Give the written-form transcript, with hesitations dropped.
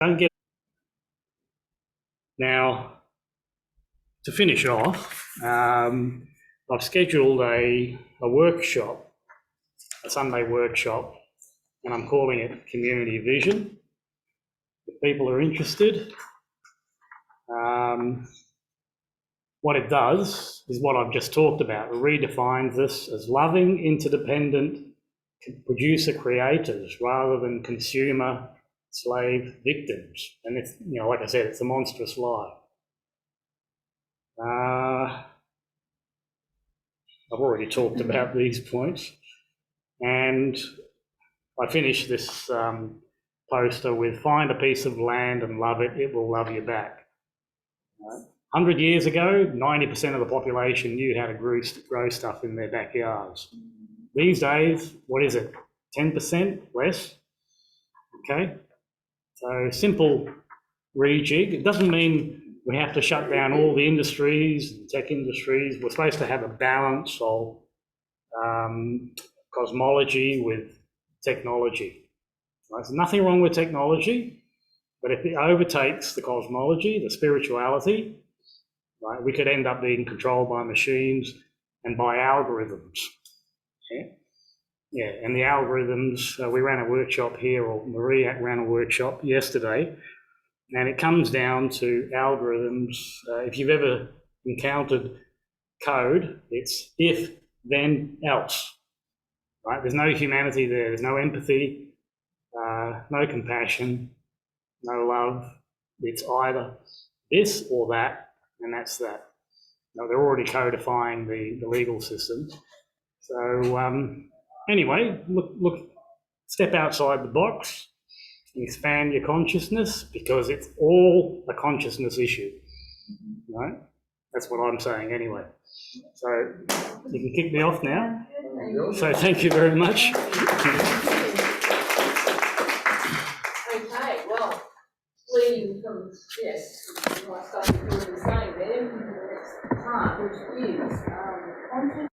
Don't get now to finish off. I've scheduled a workshop, a Sunday workshop, and I'm calling it Community Vision. If people are interested, what it does is what I've just talked about. It redefines this as loving, interdependent producer creators rather than consumer slave victims. And it's, like I said, it's a monstrous lie. I've already talked about these points, and I finished this poster with "Find a piece of land and love it, it will love you back." 100 years ago, 90% of the population knew how to grow stuff in their backyards. These days, what is it? 10% less? Okay, so simple rejig. It doesn't mean we have to shut down all the industries and tech industries. We're supposed to have a balance of cosmology with technology. Right? There's nothing wrong with technology, but if it overtakes the cosmology, the spirituality, right, we could end up being controlled by machines and by algorithms. Yeah, and the algorithms, we ran a workshop here, or Maria ran a workshop yesterday, and it comes down to algorithms. If you've ever encountered code, it's if, then, else. Right? There's no humanity there. There's no empathy, no compassion, no love. It's either this or that, and that's that. Now, they're already codifying the legal system. So anyway, look, step outside the box. Expand your consciousness, because it's all a consciousness issue, right? That's what I'm saying anyway. So you can kick me off now. So thank you very much. Okay, well, leading from, what I started doing the same there, the next part, which is conscious